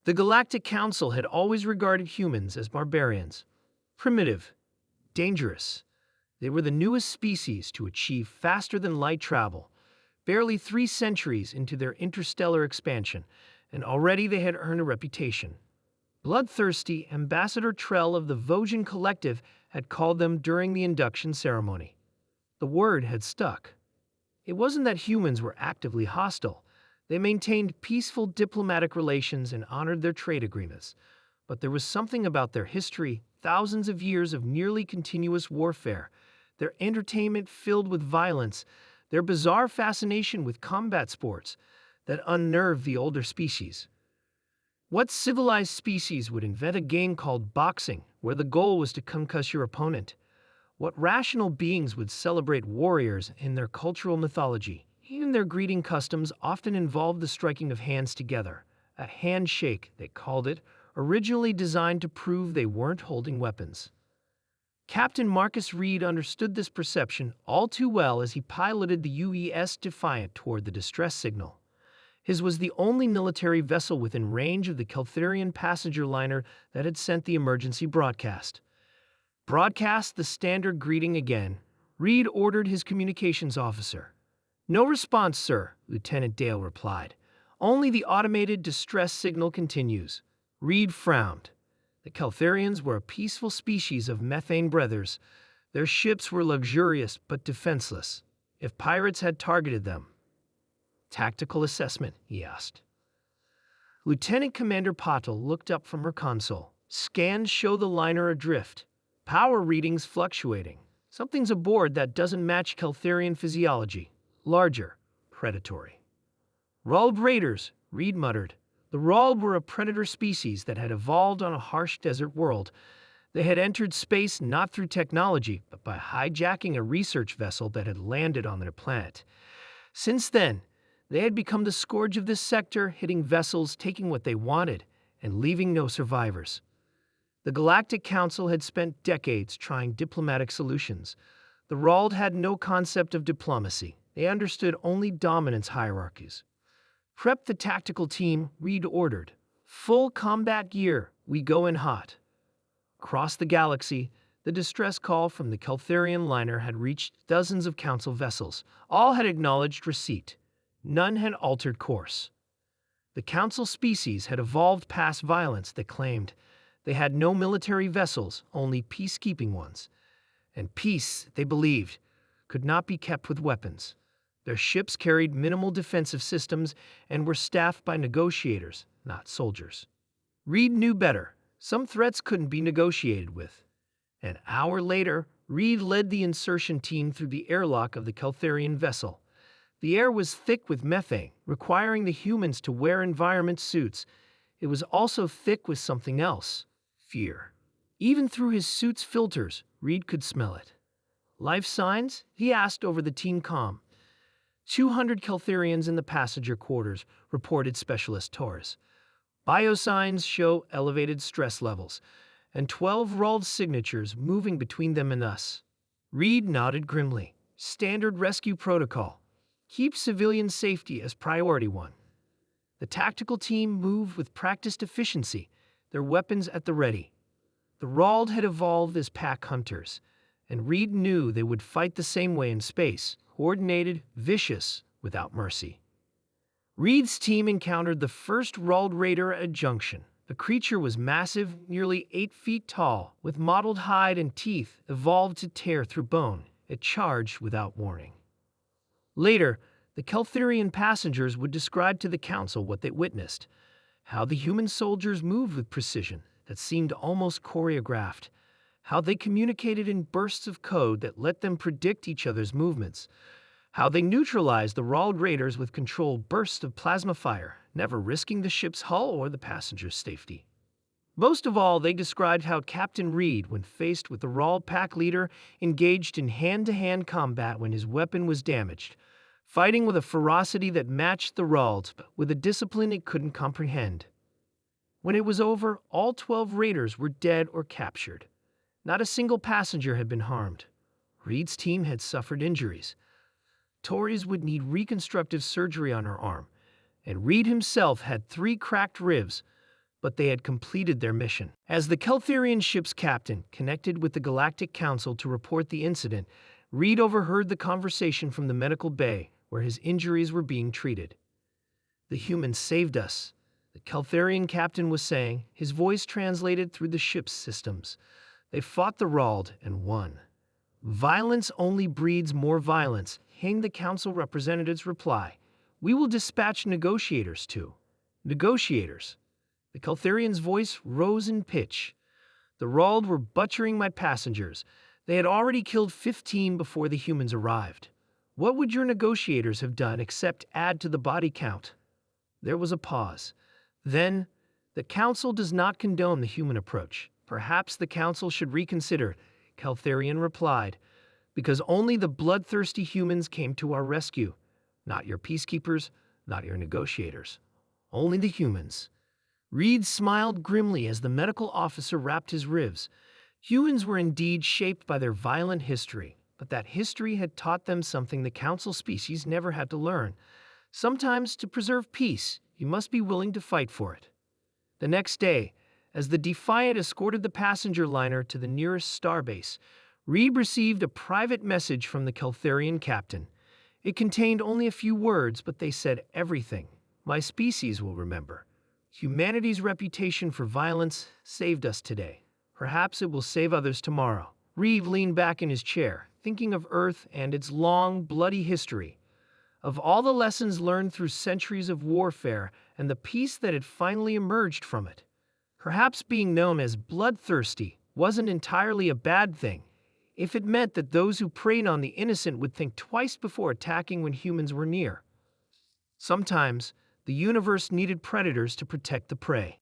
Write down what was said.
The Galactic Council had always regarded humans as barbarians, primitive, dangerous. They were the newest species to achieve faster-than-light travel, barely 3 centuries into their interstellar expansion, and already they had earned a reputation. Bloodthirsty Ambassador Trell of the Vosgian Collective had called them during the induction ceremony. The word had stuck. It wasn't that humans were actively hostile. They maintained peaceful diplomatic relations and honored their trade agreements. But there was something about their history, thousands of years of nearly continuous warfare, their entertainment filled with violence, their bizarre fascination with combat sports, that unnerved the older species. What civilized species would invent a game called boxing, where the goal was to concuss your opponent? What rational beings would celebrate warriors in their cultural mythology? Even their greeting customs often involved the striking of hands together. A handshake, they called it, originally designed to prove they weren't holding weapons. Captain Marcus Reed understood this perception all too well as he piloted the UES Defiant toward the distress signal. His was the only military vessel within range of the Keltharian passenger liner that had sent the emergency broadcast. Broadcast the standard greeting again, Reed ordered his communications officer. "No response, sir," Lieutenant Dale replied. "Only the automated distress signal continues." Reed frowned. The Keltharians were a peaceful species of methane breathers. Their ships were luxurious but defenseless. If pirates had targeted them. "Tactical assessment?" he asked. Lieutenant Commander Patel looked up from her console. "Scans show the liner adrift. Power readings fluctuating. Something's aboard that doesn't match Keltharian physiology. Larger, predatory." "Rald raiders," Reed muttered. The Rald were a predator species that had evolved on a harsh desert world. They had entered space not through technology, but by hijacking a research vessel that had landed on their planet. Since then, they had become the scourge of this sector, hitting vessels, taking what they wanted, and leaving no survivors. The Galactic Council had spent decades trying diplomatic solutions. The Rald had no concept of diplomacy. They understood only dominance hierarchies. "Prep the tactical team," Reed ordered. "Full combat gear. We go in hot." Across the galaxy, the distress call from the Keltharian liner had reached dozens of Council vessels. All had acknowledged receipt. None had altered course. The Council species had evolved past violence, they claimed. They had no military vessels, only peacekeeping ones. And peace, they believed, could not be kept with weapons. Their ships carried minimal defensive systems and were staffed by negotiators, not soldiers. Reed knew better. Some threats couldn't be negotiated with. An hour later, Reed led the insertion team through the airlock of the Keltharian vessel. The air was thick with methane, requiring the humans to wear environment suits. It was also thick with something else, fear. Even through his suit's filters, Reed could smell it. "Life signs?" he asked over the team comm. 200 Keltharians in the passenger quarters, reported Specialist Torres. "Biosigns show elevated stress levels, and 12 Rald signatures moving between them and us." Reed nodded grimly. "Standard rescue protocol. Keep civilian safety as priority 1." The tactical team moved with practiced efficiency, their weapons at the ready. The Rald had evolved as pack hunters, and Reed knew they would fight the same way in space, coordinated, vicious, without mercy. Reed's team encountered the first Rald raider at a junction. The creature was massive, nearly 8 feet tall, with mottled hide and teeth evolved to tear through bone. It charged without warning. Later, the Keltharian passengers would describe to the Council what they witnessed, how the human soldiers moved with precision that seemed almost choreographed, how they communicated in bursts of code that let them predict each other's movements, how they neutralized the Rald raiders with controlled bursts of plasma fire, never risking the ship's hull or the passengers' safety. Most of all, they described how Captain Reed, when faced with the Rald pack leader, engaged in hand-to-hand combat when his weapon was damaged, fighting with a ferocity that matched the Rald's, but with a discipline it couldn't comprehend. When it was over, all 12 raiders were dead or captured. Not a single passenger had been harmed. Reed's team had suffered injuries. Torres would need reconstructive surgery on her arm, and Reed himself had 3 cracked ribs, but they had completed their mission. As the Keltharian ship's captain connected with the Galactic Council to report the incident, Reed overheard the conversation from the medical bay where his injuries were being treated. "The humans saved us," the Keltharian captain was saying, his voice translated through the ship's systems. "They fought the Rald and won." "Violence only breeds more violence," came the council representative's reply. "We will dispatch negotiators too." "Negotiators?" The Keltharian's voice rose in pitch. "The Rald were butchering my passengers. They had already killed 15 before the humans arrived. What would your negotiators have done except add to the body count?" There was a pause. Then, "The council does not condone the human approach. Perhaps the council should reconsider," Keltharian replied, "because only the bloodthirsty humans came to our rescue. Not your peacekeepers, not your negotiators. Only the humans." Reed smiled grimly as the medical officer wrapped his ribs. Humans were indeed shaped by their violent history, but that history had taught them something the council species never had to learn. Sometimes, to preserve peace, you must be willing to fight for it. The next day, as the Defiant escorted the passenger liner to the nearest starbase, Reed received a private message from the Keltharian captain. It contained only a few words, but they said everything. "My species will remember. Humanity's reputation for violence saved us today. Perhaps it will save others tomorrow." Reed leaned back in his chair, thinking of Earth and its long, bloody history, of all the lessons learned through centuries of warfare and the peace that had finally emerged from it. Perhaps being known as bloodthirsty wasn't entirely a bad thing, if it meant that those who preyed on the innocent would think twice before attacking when humans were near. Sometimes, the universe needed predators to protect the prey.